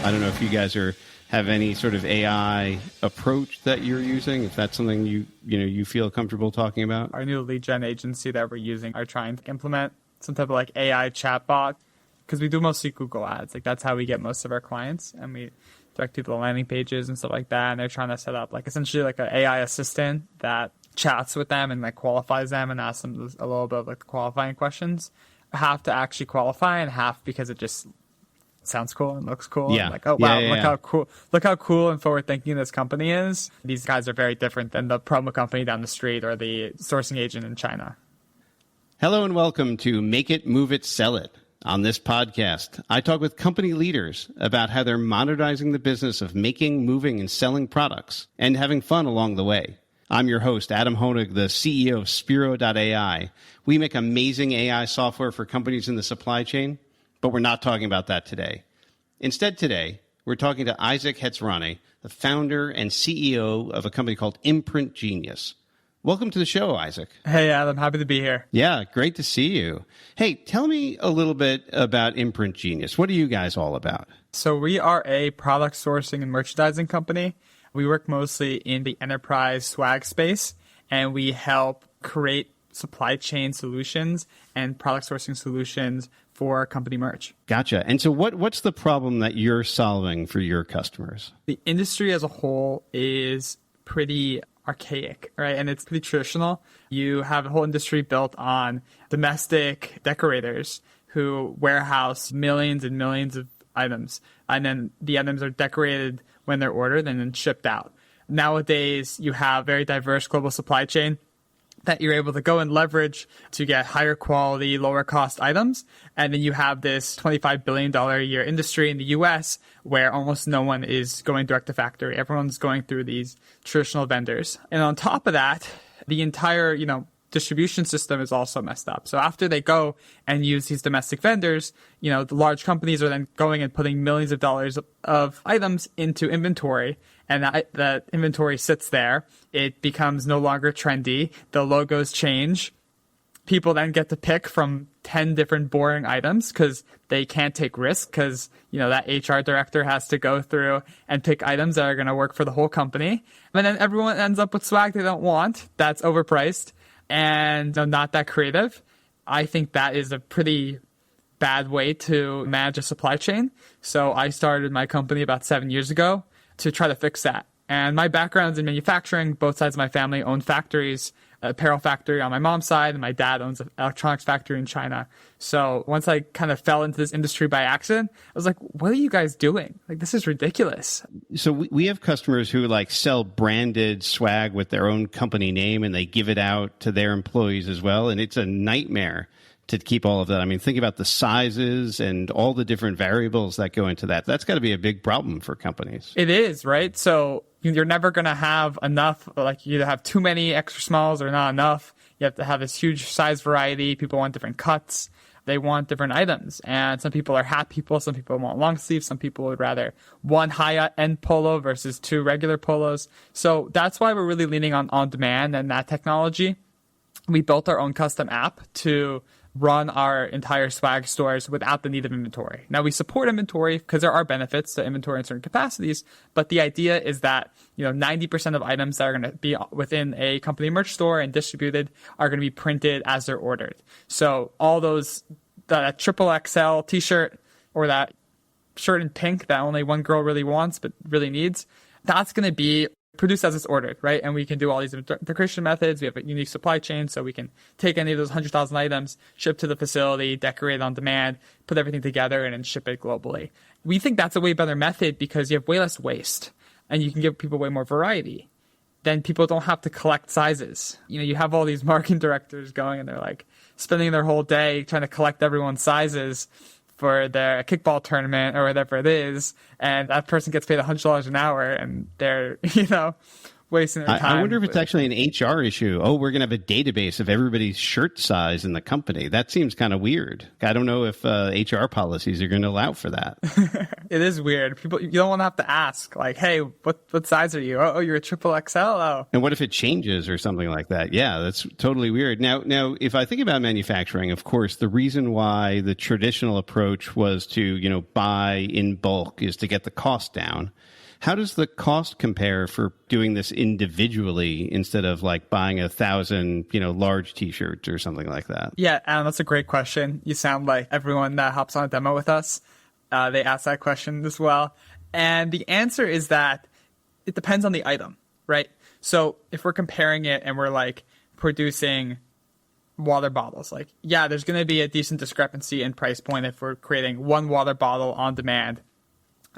I don't know if you guys have any sort of AI approach that you're using, if that's something you feel comfortable talking about. Our new lead gen agency that we're using are trying to implement some type of like AI chatbot, because we do mostly Google ads. Like that's how we get most of our clients, and we direct people to landing pages and stuff like that. And they're trying to set up like essentially like an AI assistant that chats with them and like qualifies them and asks them a little bit of like qualifying questions. Half to actually qualify and half because it just sounds cool and looks cool. Yeah. And like, oh wow, look how cool and forward thinking this company is. These guys are very different than the promo company down the street or the sourcing agent in China. Hello and welcome to Make It, Move It, Sell It. On this podcast, I talk with company leaders about how they're modernizing the business of making, moving, and selling products and having fun along the way. I'm your host, Adam Honig, the CEO of Spiro.ai. We make amazing AI software for companies in the supply chain, but we're not talking about that today. Instead today, we're talking to Isaac Hetzrani, the founder and CEO of a company called Imprint Genius. Welcome to the show, Isaac. Hey, Adam. Happy to be here. Yeah, great to see you. Hey, tell me a little bit about Imprint Genius. What are you guys all about? So we are a product sourcing and merchandising company. We work mostly in the enterprise swag space, and we help create supply chain solutions and product sourcing solutions for company merch. Gotcha. And so what's the problem that you're solving for your customers? The industry as a whole is pretty archaic, right? And it's pretty traditional. You have a whole industry built on domestic decorators who warehouse millions and millions of items. And then the items are decorated when they're ordered and then shipped out. Nowadays, you have very diverse global supply chain that you're able to go and leverage to get higher quality, lower cost items. And then you have this $25 billion a year industry in the US where almost no one is going direct to factory. Everyone's going through these traditional vendors. And on top of that, the entire, distribution system is also messed up. So after they go and use these domestic vendors, the large companies are then going and putting millions of dollars of items into inventory. And that inventory sits there. It becomes no longer trendy. The logos change. People then get to pick from 10 different boring items because they can't take risk because, that HR director has to go through and pick items that are going to work for the whole company. And then everyone ends up with swag they don't want. That's overpriced and not that creative. I think that is a pretty bad way to manage a supply chain. So I started my company about 7 years ago to try to fix that. And my background's in manufacturing. Both sides of my family own factories, an apparel factory on my mom's side, and my dad owns an electronics factory in China. So once I kind of fell into this industry by accident, I was like, what are you guys doing? Like, this is ridiculous. So we have customers who sell branded swag with their own company name and they give it out to their employees as well. And it's a nightmare to keep all of that. I mean, think about the sizes and all the different variables that go into that. That's got to be a big problem for companies. It is, right? So you're never going to have enough, like you either have too many extra smalls or not enough. You have to have this huge size variety. People want different cuts. They want different items. And some people are hat people. Some people want long sleeves. Some people would rather one high-end polo versus two regular polos. So that's why we're really leaning on demand and that technology. We built our own custom app to run our entire swag stores without the need of inventory. Now, we support inventory because there are benefits to inventory in certain capacities, but the idea is that 90% of items that are going to be within a company merch store and distributed are going to be printed as they're ordered. So all those, that triple XL t-shirt or that shirt in pink that only one girl really wants but really needs, that's going to be produced as it's ordered, right? And we can do all these decoration methods. We have a unique supply chain, so we can take any of those 100,000 items, ship to the facility, decorate on demand, put everything together, and then ship it globally. We think that's a way better method because you have way less waste, and you can give people way more variety. Then people don't have to collect sizes. You have all these marketing directors going, and they're like spending their whole day trying to collect everyone's sizes for their kickball tournament or whatever it is, and that person gets paid $100 an hour, and they're, wasting their time. I wonder if it's actually an HR issue. Oh, we're going to have a database of everybody's shirt size in the company. That seems kind of weird. I don't know if HR policies are going to allow for that. It is weird. You don't want to have to ask, like, hey, what size are you? Oh, you're a triple XL? Oh. And what if it changes or something like that? Yeah, that's totally weird. Now, if I think about manufacturing, of course, the reason why the traditional approach was to, buy in bulk is to get the cost down. How does the cost compare for doing this individually instead of like buying 1,000, large T-shirts or something like that? Yeah, Adam, that's a great question. You sound like everyone that hops on a demo with us. They ask that question as well. And the answer is that it depends on the item, right? So if we're comparing it and we're like producing water bottles, like, yeah, there's going to be a decent discrepancy in price point if we're creating one water bottle on demand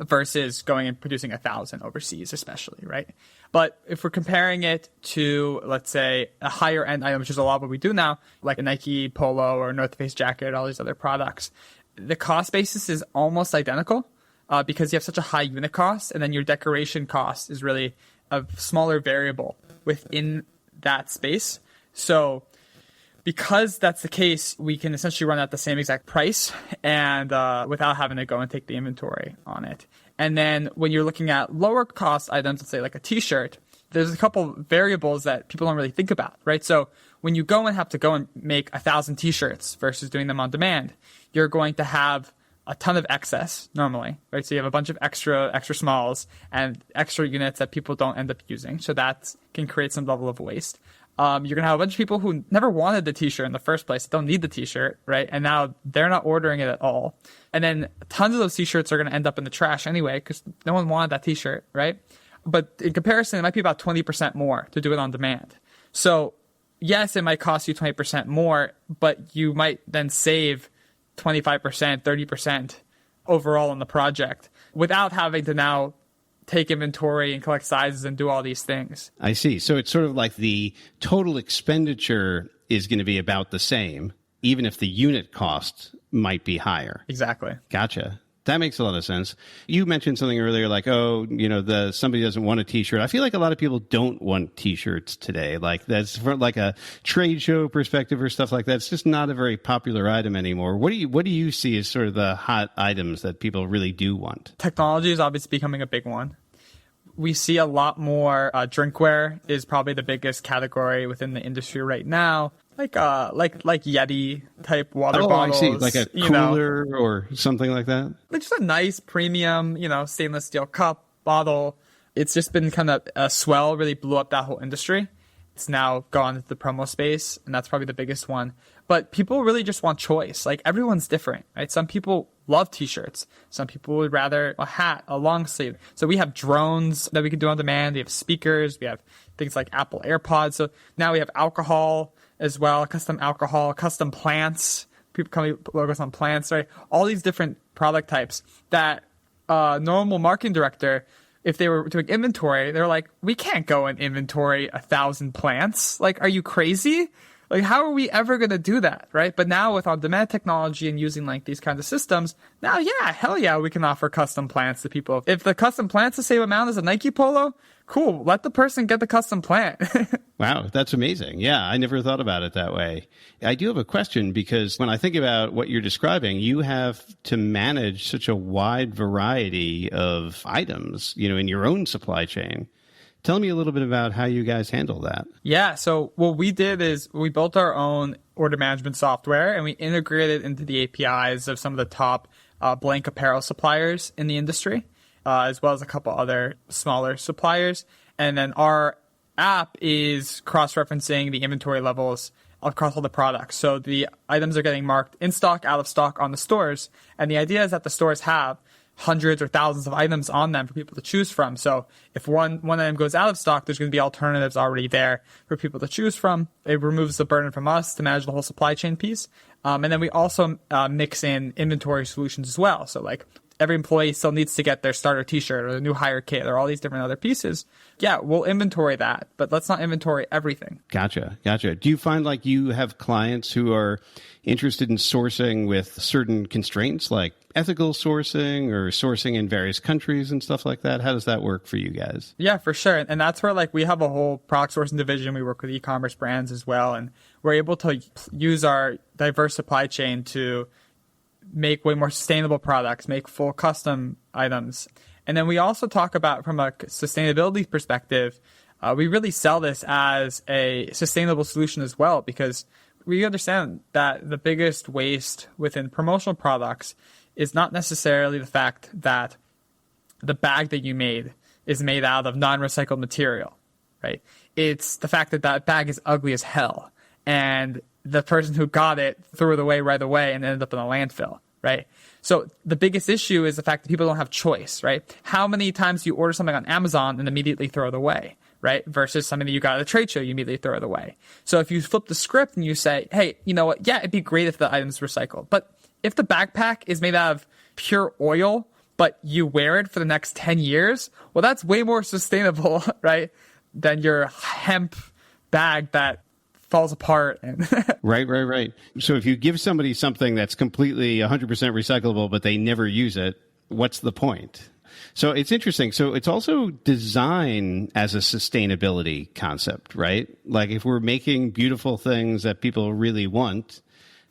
versus going and producing 1,000 overseas, especially, right? But if we're comparing it to, let's say, a higher end item, which is a lot of what we do now, like a Nike Polo or North Face jacket, all these other products, the cost basis is almost identical because you have such a high unit cost, and then your decoration cost is really a smaller variable within that space. So because that's the case, we can essentially run at the same exact price and without having to go and take the inventory on it. And then when you're looking at lower cost items, let's say like a T-shirt, there's a couple variables that people don't really think about, right? So when you go and have to go and make 1,000 T-shirts versus doing them on demand, you're going to have a ton of excess normally, right? So you have a bunch of extra smalls and extra units that people don't end up using. So that can create some level of waste. You're going to have a bunch of people who never wanted the T-shirt in the first place, don't need the T-shirt, right? And now they're not ordering it at all. And then tons of those T-shirts are going to end up in the trash anyway because no one wanted that T-shirt, right? But in comparison, it might be about 20% more to do it on demand. So yes, it might cost you 20% more, but you might then save 25%, 30% overall on the project without having to now take inventory and collect sizes and do all these things. I see. So it's sort of like the total expenditure is going to be about the same, even if the unit cost might be higher. Exactly. Gotcha. That makes a lot of sense. You mentioned something earlier like, somebody doesn't want a T-shirt. I feel like a lot of people don't want T-shirts today. Like that's from like a trade show perspective or stuff like that. It's just not a very popular item anymore. What do you see as sort of the hot items that people really do want? Technology is obviously becoming a big one. We see a lot more drinkware is probably the biggest category within the industry right now. Like Yeti type water bottles. I see. Like a cooler or something like that. Like just a nice premium, stainless steel cup, bottle. It's just been kind of a swell, really blew up that whole industry. It's now gone into the promo space, and that's probably the biggest one. But people really just want choice. Like everyone's different, right? Some people love T-shirts. Some people would rather a hat, a long sleeve. So we have drones that we can do on demand. We have speakers. We have things like Apple AirPods. So now we have alcohol as well, custom alcohol, custom plants. People come logos on plants, right? All these different product types that a normal marketing director, if they were doing inventory, they're like, we can't go and inventory 1,000 plants. Like, are you crazy? Like, how are we ever going to do that, right? But now with on-demand technology and using like these kinds of systems, now, yeah, hell yeah, we can offer custom plants to people. If the custom plant's the same amount as a Nike Polo, cool. Let the person get the custom plant. Wow, that's amazing. Yeah, I never thought about it that way. I do have a question because when I think about what you're describing, you have to manage such a wide variety of items, in your own supply chain. Tell me a little bit about how you guys handle that. Yeah, so what we did is we built our own order management software and we integrated into the APIs of some of the top blank apparel suppliers in the industry, as well as a couple other smaller suppliers. And then our app is cross-referencing the inventory levels across all the products. So the items are getting marked in stock, out of stock on the stores. And the idea is that the stores have hundreds or thousands of items on them for people to choose from. So if one item goes out of stock, there's going to be alternatives already there for people to choose from. It removes the burden from us to manage the whole supply chain piece. And then we also mix in inventory solutions as well. So like every employee still needs to get their starter t-shirt or the new hire kit or all these different other pieces. Yeah, we'll inventory that, but let's not inventory everything. Gotcha. Do you find like you have clients who are interested in sourcing with certain constraints, like ethical sourcing or sourcing in various countries and stuff like that? How does that work for you guys? Yeah, for sure. And that's where like we have a whole product sourcing division. We work with e-commerce brands as well. And we're able to use our diverse supply chain to make way more sustainable products, make full custom items. And then we also talk about, from a sustainability perspective, we really sell this as a sustainable solution as well, because we understand that the biggest waste within promotional products is not necessarily the fact that the bag that you made is made out of non-recycled material, right? It's the fact that that bag is ugly as hell, and the person who got it threw it away right away and ended up in a landfill, right? So the biggest issue is the fact that people don't have choice, right? How many times do you order something on Amazon and immediately throw it away, right? Versus something that you got at a trade show, you immediately throw it away. So if you flip the script and you say, hey, you know what? Yeah, it'd be great if the item's recycled. But if the backpack is made out of pure oil, but you wear it for the next 10 years, well, that's way more sustainable, right? Than your hemp bag that falls apart. And Right. So if you give somebody something that's completely 100% recyclable, but they never use it, what's the point? So it's interesting. So it's also design as a sustainability concept, right? Like if we're making beautiful things that people really want,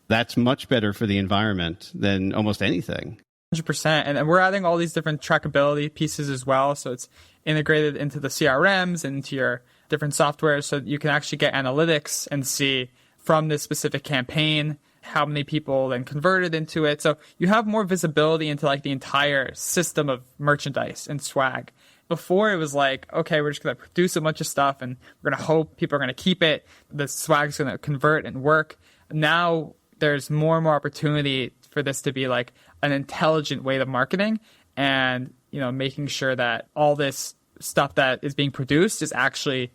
that's much better for the environment than almost anything. 100%. And we're adding all these different trackability pieces as well. So it's integrated into the CRMs and into your different software, so you can actually get analytics and see from this specific campaign how many people then converted into it. So you have more visibility into like the entire system of merchandise and swag. Before it was like, okay, we're just going to produce a bunch of stuff and we're going to hope people are going to keep it. The swag's going to convert and work. Now there's more and more opportunity for this to be like an intelligent way of marketing, and, you know, making sure that all this stuff that is being produced is actually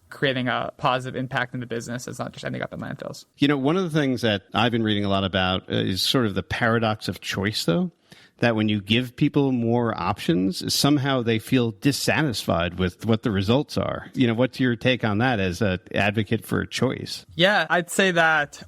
creating a positive impact in the business. It's not just ending up in landfills. You know, one of the things that I've been reading a lot about is sort of the paradox of choice, though, that when you give people more options, somehow they feel dissatisfied with what the results are. You know, what's your take on that as an advocate for choice? Yeah, I'd say that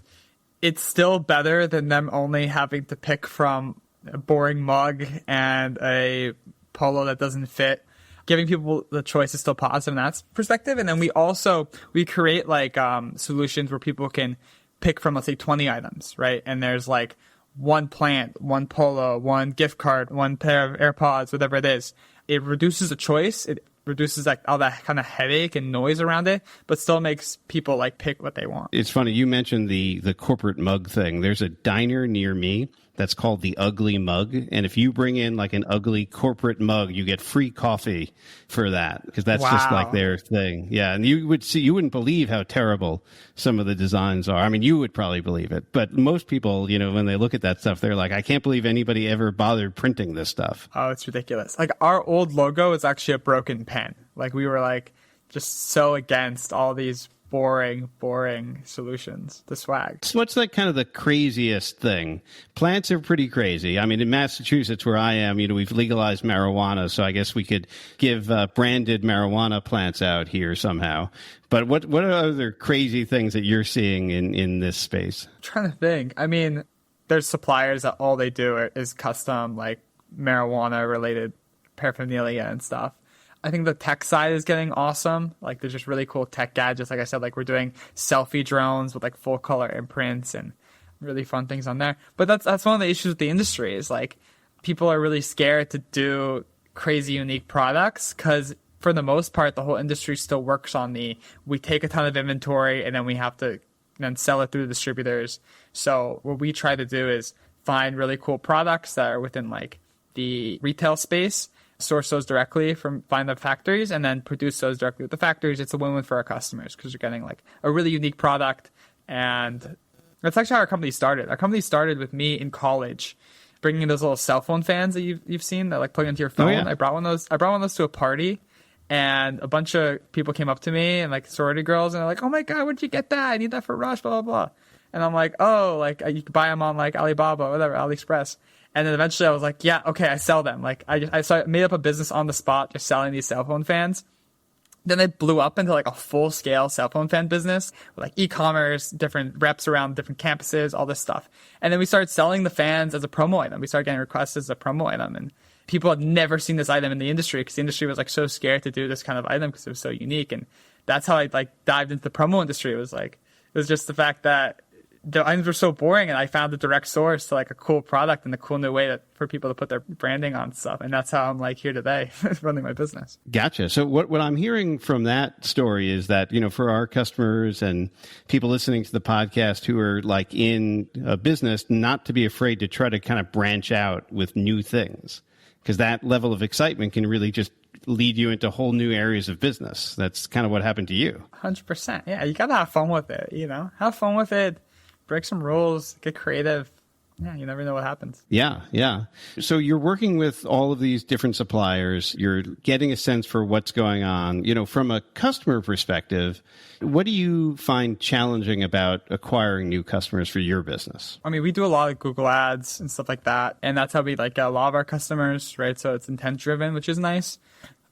it's still better than them only having to pick from a boring mug and a polo that doesn't fit. Giving people the choice is still positive in that perspective. And then we create like solutions where people can pick from, let's say, 20 items, right? And there's like one plant, one polo, one gift card, one pair of AirPods, whatever it is. It reduces the choice. It reduces like all that kind of headache and noise around it, but still makes people like pick what they want. It's funny. You mentioned the corporate mug thing. There's a diner near me that's called the Ugly Mug. And if you bring in like an ugly corporate mug, you get free coffee for that, because that's just like their thing. Yeah. And you wouldn't believe how terrible some of the designs are. I mean, you would probably believe it, but most people, you know, when they look at that stuff, they're like, I can't believe anybody ever bothered printing this stuff. Oh, it's ridiculous. Like our old logo is actually a broken pen. Like we were like just so against all these boring solutions to swag. So what's like kind of the craziest thing? Plants are pretty crazy. I mean, in Massachusetts, where I am, you know, we've legalized marijuana, so I guess we could give branded marijuana plants out here somehow. But what are other crazy things that you're seeing in this space? I'm trying to think. I mean, there's suppliers that all they do is custom like marijuana related paraphernalia and stuff. I think the tech side is getting awesome. Like there's just really cool tech gadgets. Like I said, like we're doing selfie drones with like full color imprints and really fun things on there. But that's one of the issues with the industry is like people are really scared to do crazy unique products because for the most part, the whole industry still works on we take a ton of inventory and then we have to then sell it through distributors. So what we try to do is find really cool products that are within like the retail space, source those directly find the factories, and then produce those directly with the factories. It's a win-win for our customers because you're getting like a really unique product. And that's actually how our company started. Our company started with me in college, bringing those little cell phone fans that you've seen that like plug into your phone. Oh, yeah. I brought one of those to a party, and a bunch of people came up to me and like sorority girls, and they're like, "Oh my god, where'd you get that? I need that for Rush, blah blah blah." And I'm like, "Oh, like you can buy them on like Alibaba, whatever, AliExpress." And then eventually I was like, yeah, okay, I sell them. Like I made up a business on the spot just selling these cell phone fans. Then it blew up into like a full scale cell phone fan business with like e-commerce, different reps around different campuses, all this stuff. And then we started selling the fans as a promo item. We started getting requests as a promo item, and people had never seen this item in the industry because the industry was like so scared to do this kind of item because it was so unique. And that's how I like dived into the promo industry. It was just the fact that the items were so boring, and I found a direct source to like a cool product and a cool new way for people to put their branding on stuff. And that's how I'm like here today running my business. Gotcha. So what I'm hearing from that story is that, for our customers and people listening to the podcast who are like in a business, not to be afraid to try to kind of branch out with new things, because that level of excitement can really just lead you into whole new areas of business. That's kind of what happened to you. 100%. Yeah. You got to have fun with it, have fun with it. Break some rules, get creative. Yeah, you never know what happens. Yeah. So you're working with all of these different suppliers. You're getting a sense for what's going on. From a customer perspective, what do you find challenging about acquiring new customers for your business? I mean, we do a lot of Google ads and stuff like that. And that's how we like get a lot of our customers, right? So it's intent driven, which is nice.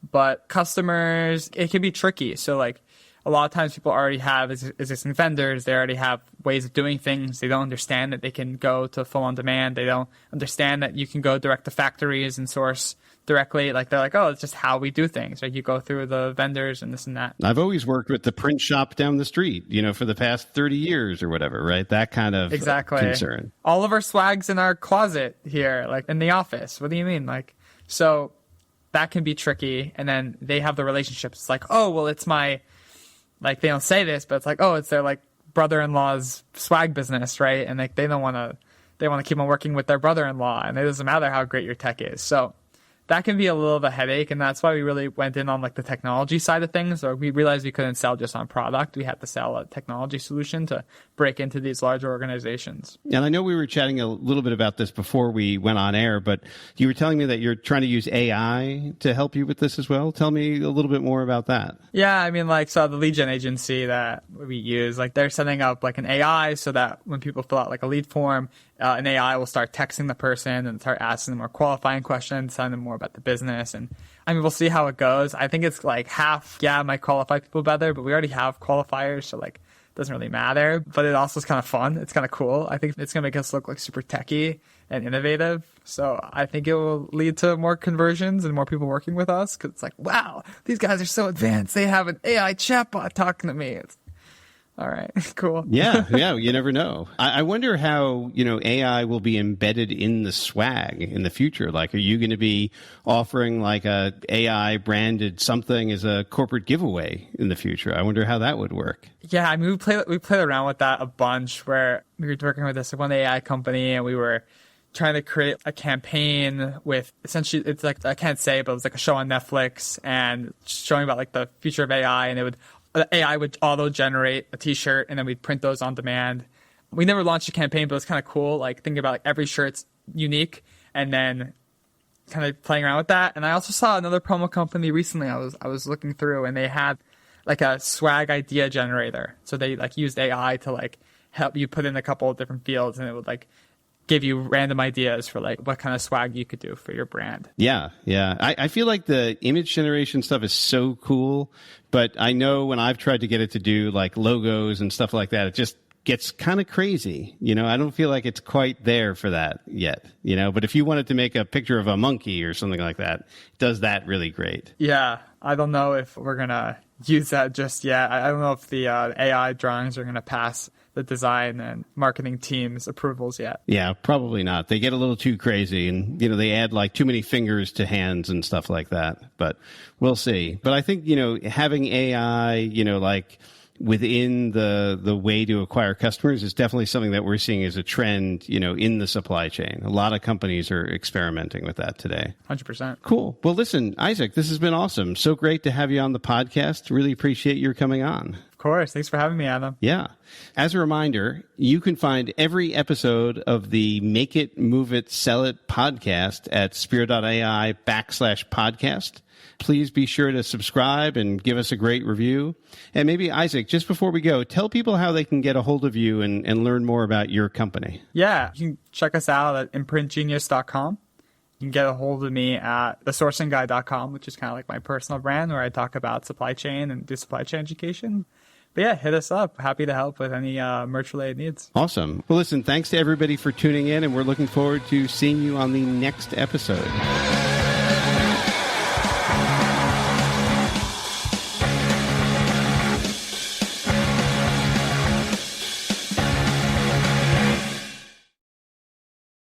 But customers, it can be tricky. So like, a lot of times people already have existing vendors. They already have ways of doing things. They don't understand that they can go to full on demand. They don't understand that you can go direct to factories and source directly. Like they're like, oh, it's just how we do things. Like you go through the vendors and this and that. I've always worked with the print shop down the street, for the past 30 years or whatever, right? That kind of concern. All of our swag's in our closet here, like in the office. What do you mean? Like, so that can be tricky. And then they have the relationships. It's like, oh, well, it's my... Like they don't say this, but it's like, oh, it's their like brother-in-law's swag business, right? And like they want to keep on working with their brother-in-law, and it doesn't matter how great your tech is. So that can be a little of a headache, and that's why we really went in on like the technology side of things. Or we realized we couldn't sell just on product; we had to sell a technology solution to break into these larger organizations. And I know we were chatting a little bit about this before we went on air, but you were telling me that you're trying to use AI to help you with this as well. Tell me a little bit more about that. Yeah, I mean, like, so the lead gen agency that we use, like, they're setting up like an AI so that when people fill out like a lead form, an AI will start texting the person and start asking them more qualifying questions, telling them more about the business. And I mean, we'll see how it goes. I think it's like half, yeah, might qualify people better, but we already have qualifiers, so like, it doesn't really matter. But it also is kind of fun. It's kind of cool. I think it's going to make us look like super techy and innovative. So I think it will lead to more conversions and more people working with us, because it's like, wow, these guys are so advanced. They have an AI chatbot talking to me. It's, all right, cool. Yeah, you never know. I wonder how, AI will be embedded in the swag in the future. Like, are you going to be offering like a AI branded something as a corporate giveaway in the future? I wonder how that would work. Yeah, I mean, we played around with that a bunch, where we were working with this one AI company, and we were trying to create a campaign with, essentially, it's like, I can't say, but it was like a show on Netflix and showing about like the future of AI, and the AI would auto-generate a T-shirt, and then we'd print those on demand. We never launched a campaign, but it was kind of cool. Like, thinking about like every shirt's unique, and then kind of playing around with that. And I also saw another promo company recently. I was looking through, and they had like a swag idea generator. So they like used AI to like help you put in a couple of different fields, and it would like give you random ideas for like what kind of swag you could do for your brand. Yeah. I feel like the image generation stuff is so cool, but I know when I've tried to get it to do like logos and stuff like that, it just gets kind of crazy. I don't feel like it's quite there for that yet, but if you wanted to make a picture of a monkey or something like that, it does that really great. Yeah. I don't know if we're going to use that just yet. I don't know if the AI drawings are going to pass the design and marketing team's approvals yet. Yeah, probably not. They get a little too crazy, and they add like too many fingers to hands and stuff like that. But we'll see. But I think having AI like within the way to acquire customers is definitely something that we're seeing as a trend in the supply chain. A lot of companies are experimenting with that today. 100%. Cool. Well, listen, Isaac, this has been awesome. So great to have you on the podcast. Really appreciate your coming on. Of course. Thanks for having me, Adam. Yeah. As a reminder, you can find every episode of the Make It, Move It, Sell It podcast at Spiro.ai/podcast. Please be sure to subscribe and give us a great review. And maybe, Isaac, just before we go, tell people how they can get a hold of you and learn more about your company. Yeah, you can check us out at imprintgenius.com. You can get a hold of me at thesourcingguy.com, which is kind of like my personal brand where I talk about supply chain and do supply chain education. But yeah, hit us up. Happy to help with any merch-related needs. Awesome. Well, listen, thanks to everybody for tuning in, and we're looking forward to seeing you on the next episode.